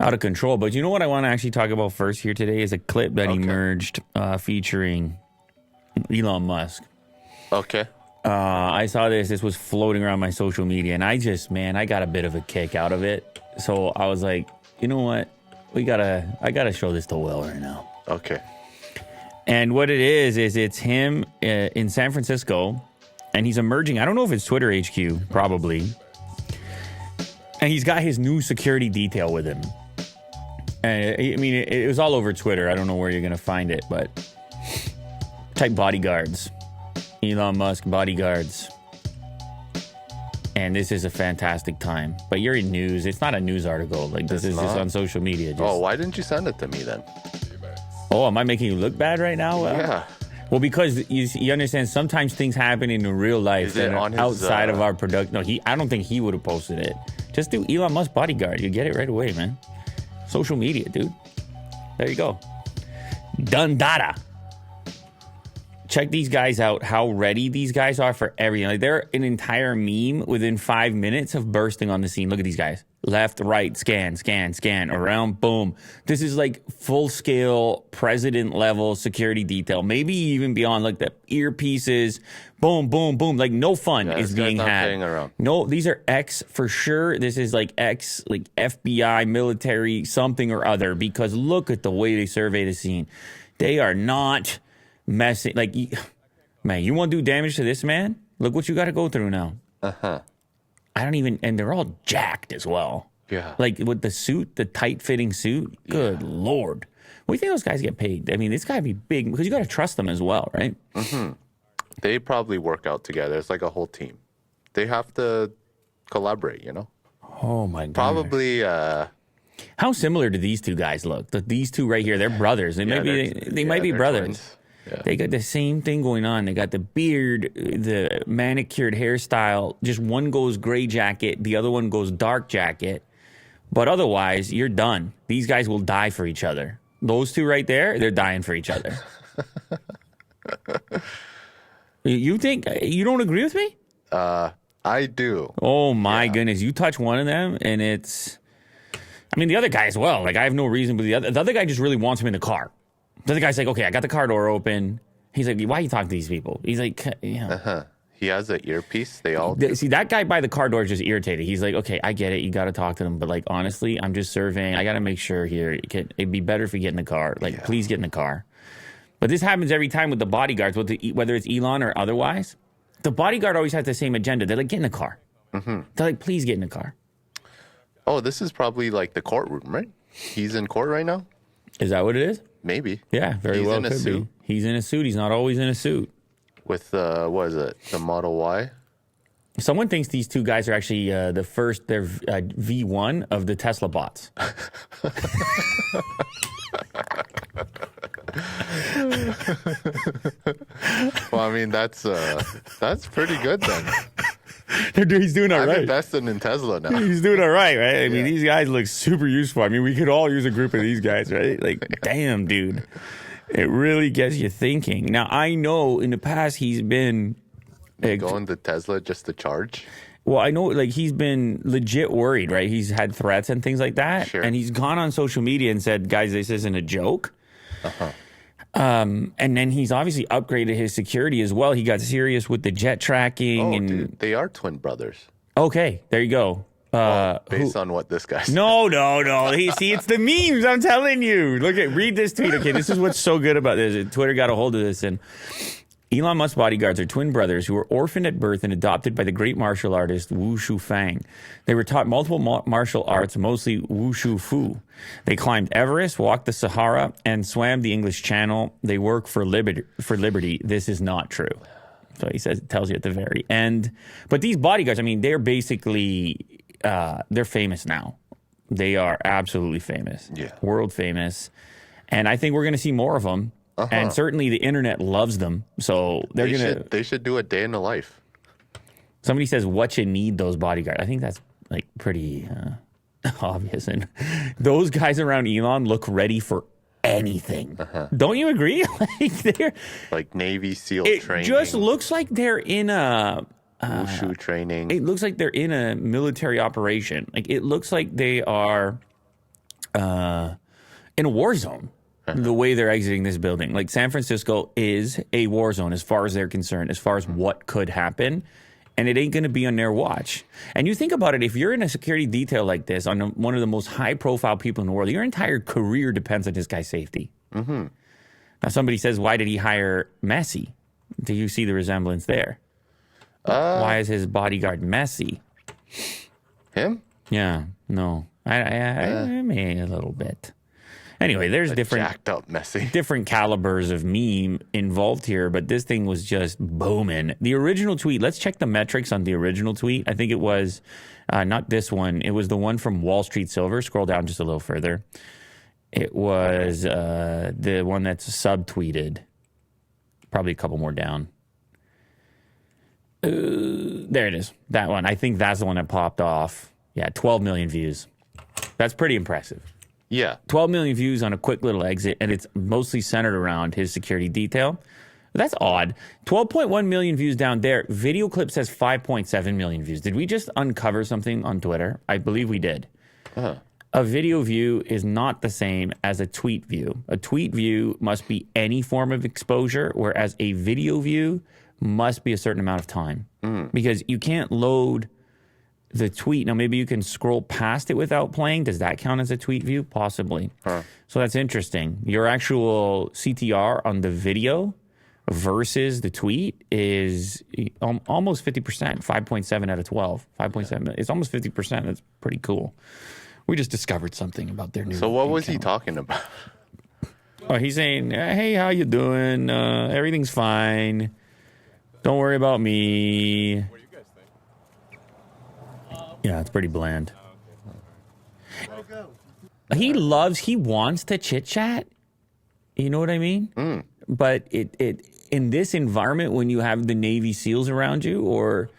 out of control. But you know what I want to actually talk about first here today is a clip that emerged featuring Elon Musk. Okay. I saw this. This was floating around my social media, and I got a bit of a kick out of it. So I was like, you know what? I gotta show this to Will right now. Okay. And what it is it's him in San Francisco, and he's emerging. I don't know if it's Twitter HQ, probably. And he's got his new security detail with him. And I mean, it was all over Twitter. I don't know where you're gonna find it, but type bodyguards. Elon Musk bodyguards. And this is a fantastic time. But you're in news. It's not a news article. Like, this is just on social media. Oh, why didn't you send it to me then? Oh, am I making you look bad right now? Yeah. Well, because you understand, sometimes things happen in real life that are outside of our production. No, I don't think he would have posted it. Just do Elon Musk bodyguard. You get it right away, man. Social media, dude. There you go. Done data. Check these guys out, how ready these guys are for everything. Like, they're an entire meme within 5 minutes of bursting on the scene. Look at these guys. Left, right, scan, around, boom. This is like full-scale, president-level security detail. Maybe even beyond, like the earpieces. Boom, boom, boom. Like, no fun is being had. No, these are X for sure. This is like X, like FBI, military, something or other. Because look at the way they survey the scene. They are not messing. Like, man, you want to do damage to this man? Look what you got to go through now. I don't even, and they're all jacked as well. Yeah. Like with the suit, the tight-fitting suit. Good Lord. What do you think those guys get paid? I mean, this got to be big because you got to trust them as well, right? They probably work out together. It's like a whole team. They have to collaborate, you know? Oh, my God. Probably. How similar do these two guys look? These two right here, they're brothers. They might be brothers. Twins. Yeah. They got the same thing going on. They got the beard, the manicured hairstyle. Just one goes gray jacket, the other one goes dark jacket. But otherwise, you're done. These guys will die for each other. Those two right there, they're dying for each other. You think, you don't agree with me? I do. Oh, my goodness. You touch one of them, and it's... I mean, the other guy as well. Like, I have no reason, but the other guy just really wants him in the car. The other guy's like, okay, I got the car door open. He's like, why are you talking to these people? He's like, yeah. He has an earpiece. They all do. See, that guy by the car door is just irritated. He's like, okay, I get it. You got to talk to them. But, like, honestly, I'm just surveying. I got to make sure here. It'd be better if you get in the car. Like, please get in the car. But this happens every time with the bodyguards, whether it's Elon or otherwise. The bodyguard always has the same agenda. They're like, get in the car. They're like, please get in the car. Oh, this is probably like the courtroom, right? He's in court right now? Is that what it is? Maybe. Yeah, very well could be. He's in a suit. He's not always in a suit. With, what is it, the Model Y? Someone thinks these two guys are actually they're V1 of the Tesla bots. Well, I mean, that's pretty good then. He's doing all right. I'm invested in Tesla now. He's doing all right, right? I mean, these guys look super useful. I mean, we could all use a group of these guys, right? Like, damn, dude. It really gets you thinking. Now, I know in the past he's been... going to Tesla just to charge? Well, I know, like, he's been legit worried, right? He's had threats and things like that. Sure. And he's gone on social media and said, guys, this isn't a joke. And then he's obviously upgraded his security as well. He got serious with the jet tracking. And dude, they are twin brothers. Okay, there you go. Based on what this guy said. No. See, it's the memes, I'm telling you. Read this tweet. Okay, this is what's so good about this. Twitter got a hold of this, and Elon Musk's bodyguards are twin brothers who were orphaned at birth and adopted by the great martial artist Wu Shufang. They were taught multiple martial arts, mostly Wushu Fu. They climbed Everest, walked the Sahara, and swam the English Channel. They work for liberty. This is not true. So he says, it tells you at the very end. But these bodyguards, I mean, they're basically, they're famous now. They are absolutely famous. Yeah. World famous. And I think we're going to see more of them. And certainly the internet loves them. So they should do a day in the life. Somebody says, what you need those bodyguards. I think that's like pretty obvious. And those guys around Elon look ready for anything. Don't you agree? They're like Navy SEAL training. It just looks like they're in a Wushu training. It looks like they're in a military operation. Like, it looks like they are in a war zone. The way they're exiting this building. Like, San Francisco is a war zone as far as they're concerned, as far as what could happen. And it ain't going to be on their watch. And you think about it, if you're in a security detail like this on one of the most high-profile people in the world, your entire career depends on this guy's safety. Mm-hmm. Now, somebody says, why did he hire Messi? Do you see the resemblance there? Why is his bodyguard Messi? Him? Yeah, no. I may a little bit. Anyway, there's different jacked up Messi. Different calibers of meme involved here, but this thing was just booming. The original tweet, let's check the metrics on the original tweet. I think it was not this one. It was the one from Wall Street Silver. Scroll down just a little further. It was the one that's subtweeted. Probably a couple more down. There it is. That one. I think that's the one that popped off. Yeah, 12 million views. That's pretty impressive. Yeah. 12 million views on a quick little exit, and it's mostly centered around his security detail. That's odd. 12.1 million views down there. Video Clips has 5.7 million views. Did we just uncover something on Twitter? I believe we did. A video view is not the same as a tweet view. A tweet view must be any form of exposure, whereas a video view must be a certain amount of time. Because you can't load the tweet. Now, maybe you can scroll past it without playing. Does that count as a tweet view? Possibly. So that's interesting. Your actual CTR on the video versus the tweet is almost 50%, 5.7 out of 12. 5.7. It's almost 50%. That's pretty cool. We just discovered something about their new. So what was he talking about? Oh, he's saying, hey, how you doing? Everything's fine. Don't worry about me. Yeah, it's pretty bland. He wants to chit chat. You know what I mean? But it in this environment, when you have the Navy SEALs around you or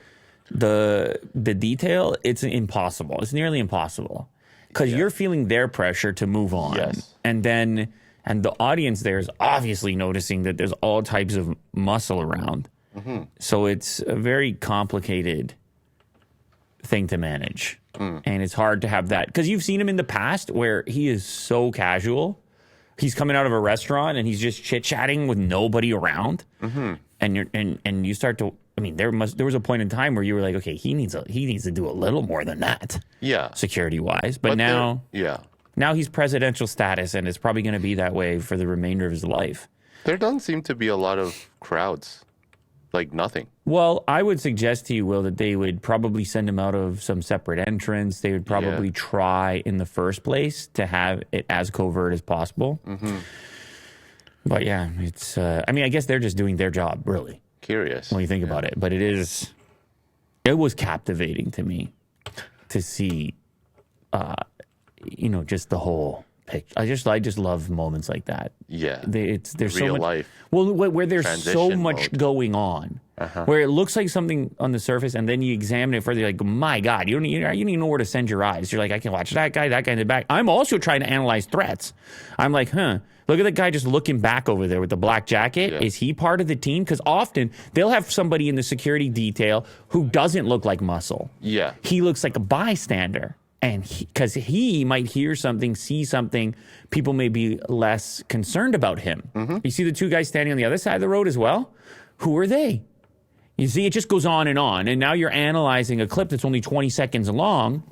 the detail, it's impossible. It's nearly impossible because you're feeling their pressure to move on, and the audience there is obviously noticing that there's all types of muscle around. So it's a very complicated thing to manage. And it's hard to have that because you've seen him in the past where he is so casual. He's coming out of a restaurant and he's just chit-chatting with nobody around. And you start to, I mean, there was a point in time where you were like, okay, he needs to do a little more than that. Yeah. Security wise. But now he's presidential status and it's probably going to be that way for the remainder of his life. There doesn't seem to be a lot of crowds. Like nothing. Well, I would suggest to you, Will, that they would probably send him out of some separate entrance. They would probably try in the first place to have it as covert as possible. But yeah, it's, I mean, I guess they're just doing their job, really. Curious. When you think about it. But it was captivating to me to see, just the whole picture. I just love moments like that. Yeah. There's real so much life. Well, where there's so much going on, where it looks like something on the surface, and then you examine it further. You're like, my God, you don't even know where to send your eyes. You're like, I can watch that guy in the back. I'm also trying to analyze threats. I'm like, look at the guy just looking back over there with the black jacket. Yeah. Is he part of the team? Because often they'll have somebody in the security detail who doesn't look like muscle. Yeah. He looks like a bystander. And because he might hear something, see something, people may be less concerned about him. You see the two guys standing on the other side of the road as well? Who are they? You see, it just goes on. And now you're analyzing a clip that's only 20 seconds long,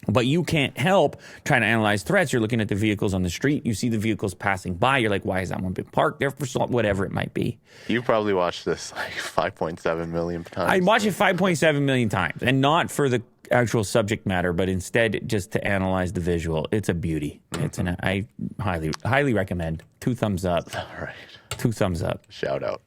but you can't help trying to analyze threats. You're looking at the vehicles on the street. You see the vehicles passing by. You're like, why is that one been parked there for so long? Whatever it might be. You probably watched this like 5.7 million times. I watched it 5.7 million times, and not for the actual subject matter, but instead just to analyze the visual. It's a beauty. I highly recommend. 2 thumbs up. All right. 2 thumbs up. Shout out.